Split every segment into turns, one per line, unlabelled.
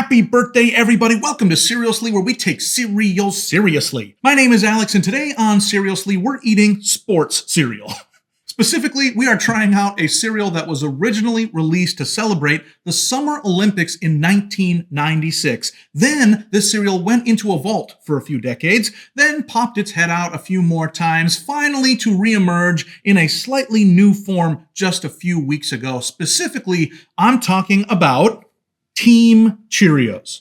Happy birthday, everybody. Welcome to Seriously, where we take cereal seriously. My name is Alex, and today on Seriously, we're eating sports cereal. Specifically, we are trying out a cereal that was originally released to celebrate the Summer Olympics in 1996. Then, this cereal went into a vault for a few decades, then popped its head out a few more times, finally to reemerge in a slightly new form just a few weeks ago. Specifically, I'm talking about Team Cheerios.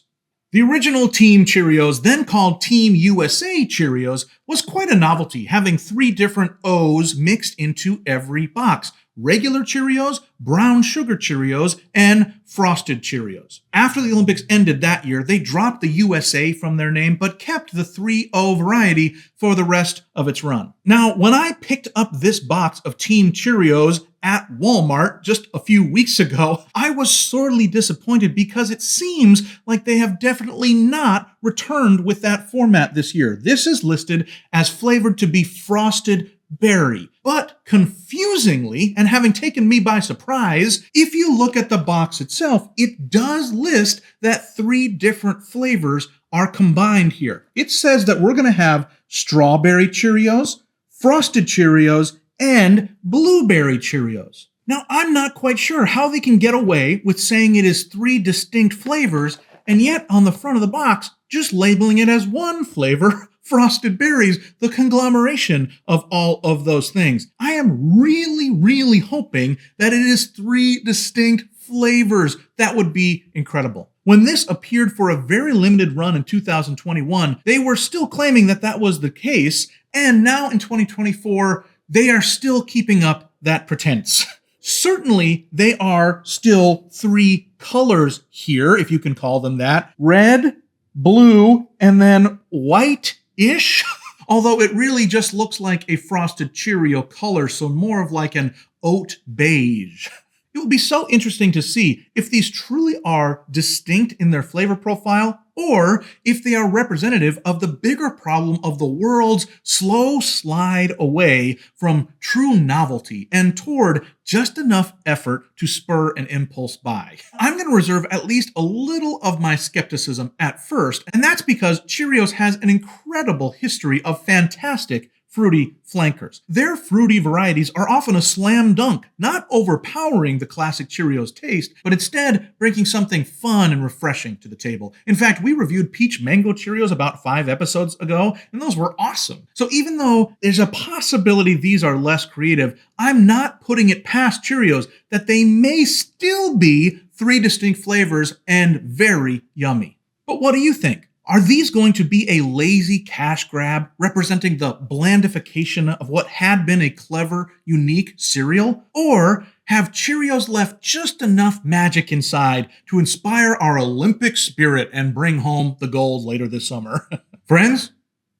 The original Team Cheerios, then called Team USA Cheerios, was quite a novelty, having 3 different O's mixed into every box: regular Cheerios, brown sugar Cheerios, and frosted Cheerios. After the Olympics ended that year, they dropped the USA from their name, but kept the 3-O variety for the rest of its run. Now, when I picked up this box of Team Cheerios at Walmart just a few weeks ago, I was sorely disappointed because it seems like they have definitely not returned with that format this year. This is listed as flavored to be frosted berry. But confusingly, and having taken me by surprise, if you look at the box itself, it does list that 3 different flavors are combined here. It says that we're going to have strawberry Cheerios, frosted Cheerios, and blueberry Cheerios. Now, I'm not quite sure how they can get away with saying it is 3 distinct flavors, and yet on the front of the box, just labeling it as one flavor, frosted berries, the conglomeration of all of those things. I am really hoping that it is 3 distinct flavors. That would be incredible. When this appeared for a very limited run in 2021, they were still claiming that that was the case, and now in 2024, they are still keeping up that pretense. Certainly, they are still 3 colors here, if you can call them that: red, blue, and then white-ish. Although it really just looks like a frosted Cheerio color, so more of like an oat beige. It will be so interesting to see if these truly are distinct in their flavor profile, or if they are representative of the bigger problem of the world's slow slide away from true novelty and toward just enough effort to spur an impulse buy. I'm going to reserve at least a little of my skepticism at first, and that's because Cheerios has an incredible history of fantastic fruity flankers. Their fruity varieties are often a slam dunk, not overpowering the classic Cheerios taste, but instead bringing something fun and refreshing to the table. In fact, we reviewed peach mango Cheerios about 5 episodes ago, and those were awesome. So even though there's a possibility these are less creative, I'm not putting it past Cheerios that they may still be 3 distinct flavors and very yummy. But what do you think? Are these going to be a lazy cash grab representing the blandification of what had been a clever, unique cereal? Or have Cheerios left just enough magic inside to inspire our Olympic spirit and bring home the gold later this summer? Friends,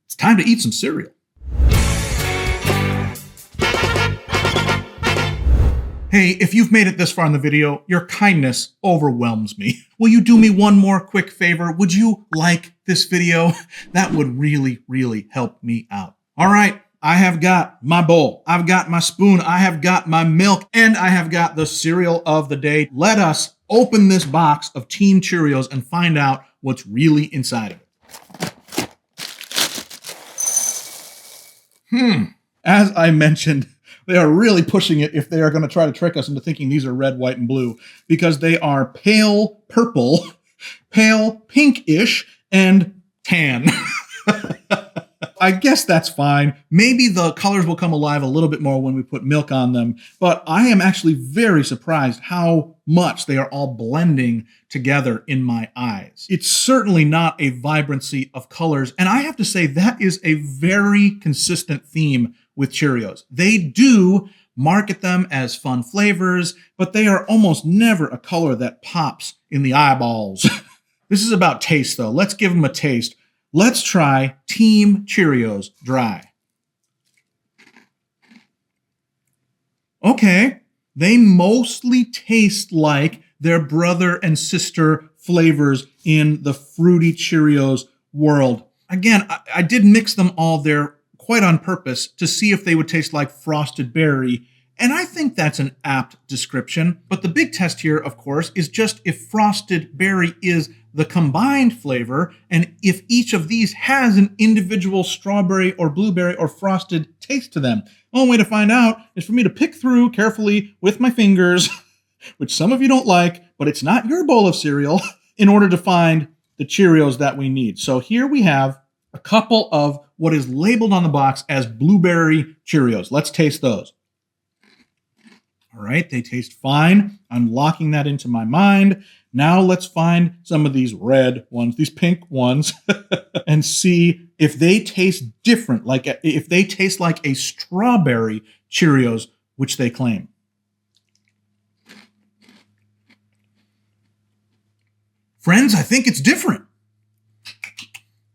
it's time to eat some cereal. Hey, if you've made it this far in the video, your kindness overwhelms me. Will you do me one more quick favor? Would you like this video? That would really help me out. All right, I have got my bowl, I've got my spoon, I have got my milk, and I have got the cereal of the day. Let us open this box of Team Cheerios and find out what's really inside of it. As I mentioned, they are really pushing it if they are going to try to trick us into thinking these are red, white, and blue, because they are pale purple, pale pinkish, and tan. I guess that's fine. Maybe the colors will come alive a little bit more when we put milk on them, but I am actually very surprised how much they are all blending together in my eyes. It's certainly not a vibrancy of colors, and I have to say that is a very consistent theme with Cheerios. They do market them as fun flavors, but they are almost never a color that pops in the eyeballs. This is about taste, though. Let's give them a taste. Let's try Team Cheerios Dry. Okay, they mostly taste like their brother and sister flavors in the fruity Cheerios world. Again, I did mix them all there quite on purpose to see if they would taste like frosted berry, and I think that's an apt description. But the big test here, of course, is just if frosted berry is the combined flavor and if each of these has an individual strawberry or blueberry or frosted taste to them. The only way to find out is for me to pick through carefully with my fingers, which some of you don't like, but it's not your bowl of cereal, in order to find the Cheerios that we need. So here we have a couple of what is labeled on the box as blueberry Cheerios. Let's taste those. All right, they taste fine. I'm locking that into my mind. Now let's find some of these red ones, these pink ones, and see if they taste different, like if they taste like a strawberry Cheerios, which they claim. Friends, I think it's different.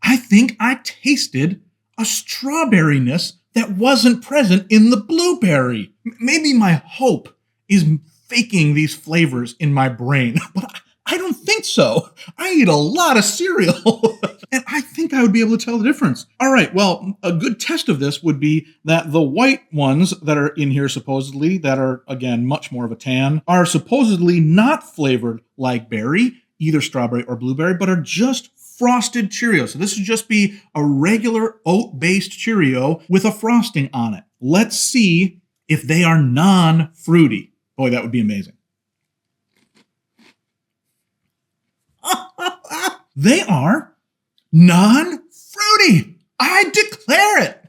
I think I tasted a strawberryness that wasn't present in the blueberry. Maybe my hope is faking these flavors in my brain, but I don't think so. I eat a lot of cereal, and I think I would be able to tell the difference. All right, well, a good test of this would be that the white ones that are in here supposedly, that are, again, much more of a tan, are supposedly not flavored like berry, either strawberry or blueberry, but are just frosted Cheerios. So this would just be a regular oat-based Cheerio with a frosting on it. Let's see if they are non-fruity. Boy, that would be amazing. They are non-fruity. I declare it.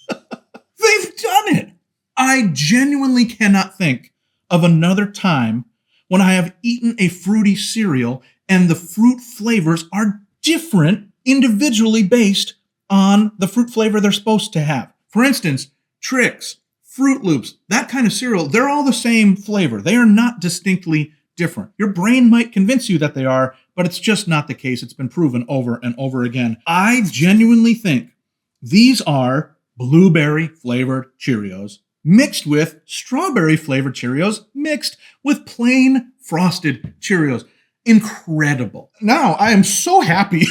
They've done it. I genuinely cannot think of another time when I have eaten a fruity cereal and the fruit flavors are different individually based on the fruit flavor they're supposed to have. For instance, Trix, Fruit Loops, that kind of cereal, they're all the same flavor. They are not distinctly different. Your brain might convince you that they are, but it's just not the case. It's been proven over and over again. I genuinely think these are blueberry flavored Cheerios mixed with strawberry flavored Cheerios mixed with plain frosted Cheerios. Incredible. Now, I am so happy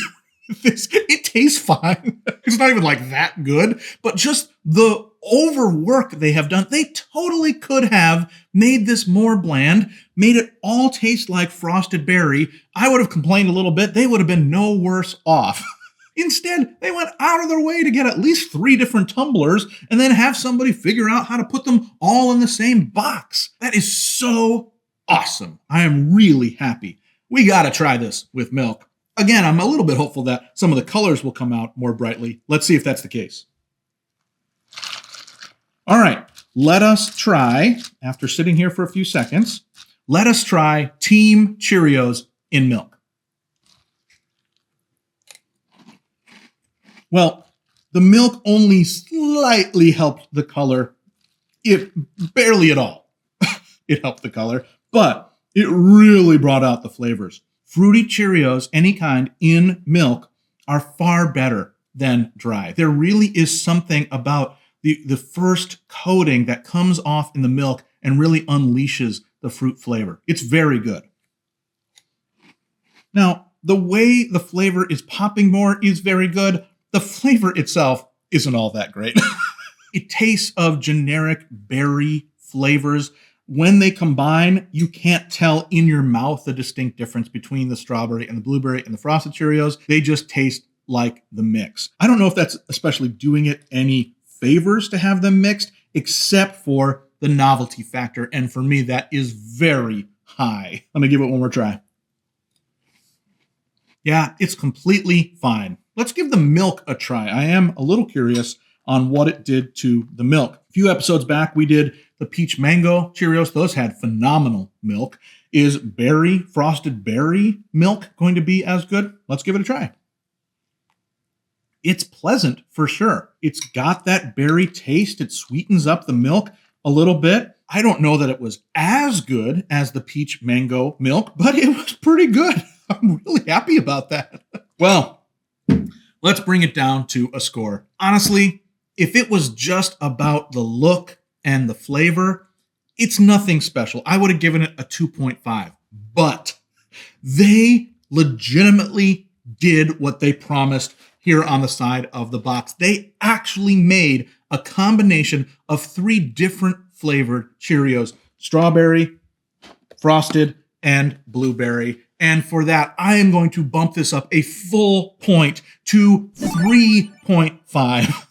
with this. It tastes fine. It's not even like that good, but just the overwork they have done. They totally could have made this more bland, made it all taste like frosted berry. I would have complained a little bit. They would have been no worse off. Instead, they went out of their way to get at least 3 different tumblers and then have somebody figure out how to put them all in the same box. That is so awesome. I am really happy. We got to try this with milk. Again, I'm a little bit hopeful that some of the colors will come out more brightly. Let's see if that's the case. All right, let us try, after sitting here for a few seconds, let us try Team Cheerios in milk. Well, the milk only slightly helped the color. It barely at all. It helped the color, but it really brought out the flavors. Fruity Cheerios, any kind, in milk are far better than dry. There really is something about the first coating that comes off in the milk and really unleashes the fruit flavor. It's very good. Now, the way the flavor is popping more is very good. The flavor itself isn't all that great. It tastes of generic berry flavors. When they combine, you can't tell in your mouth the distinct difference between the strawberry and the blueberry and the frosted Cheerios. They just taste like the mix. I don't know if that's especially doing it any favors to have them mixed, except for the novelty factor. And for me, that is very high. Let me give it one more try. Yeah, it's completely fine. Let's give the milk a try. I am a little curious on what it did to the milk. A few episodes back, we did the peach mango Cheerios. Those had phenomenal milk. Is frosted berry milk going to be as good? Let's give it a try. It's pleasant for sure. It's got that berry taste. It sweetens up the milk a little bit. I don't know that it was as good as the peach mango milk, but it was pretty good. I'm really happy about that. Well, let's bring it down to a score. Honestly, if it was just about the look and the flavor, it's nothing special. I would have given it a 2.5, but they legitimately did what they promised here on the side of the box. They actually made a combination of 3 different flavored Cheerios: strawberry, frosted, and blueberry. And for that, I am going to bump this up a full point to 3.5,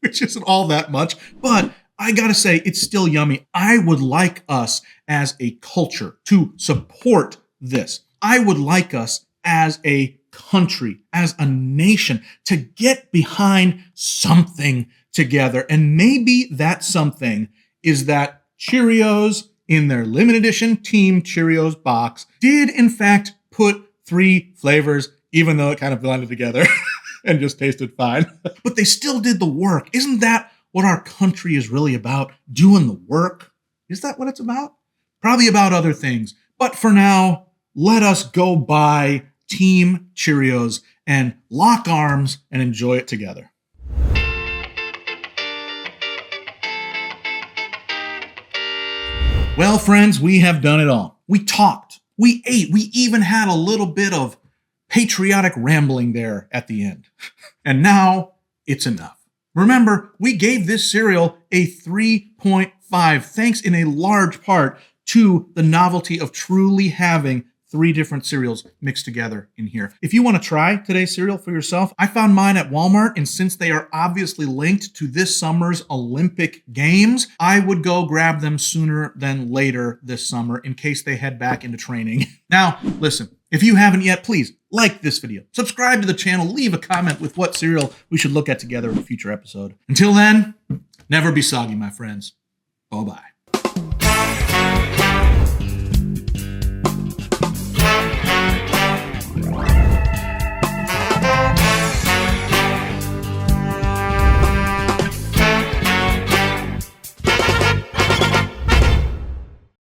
which isn't all that much, but I gotta say, it's still yummy. I would like us as a culture to support this. I would like us as a country, as a nation, to get behind something together. And maybe that something is that Cheerios, in their limited edition Team Cheerios box, did in fact put 3 flavors, even though it kind of blended together and just tasted fine. But they still did the work. Isn't that what our country is really about? Doing the work? Is that what it's about? Probably about other things. But for now, let us go buy Team Cheerios and lock arms and enjoy it together. Well, friends, we have done it all. We talked, we ate, we even had a little bit of patriotic rambling there at the end. And now it's enough. Remember, we gave this cereal a 3.5, thanks in a large part to the novelty of truly having 3 different cereals mixed together in here. If you want to try today's cereal for yourself, I found mine at Walmart, and since they are obviously linked to this summer's Olympic Games, I would go grab them sooner than later this summer in case they head back into training. Now, listen, if you haven't yet, please like this video, subscribe to the channel, leave a comment with what cereal we should look at together in a future episode. Until then, never be soggy, my friends. Bye-bye.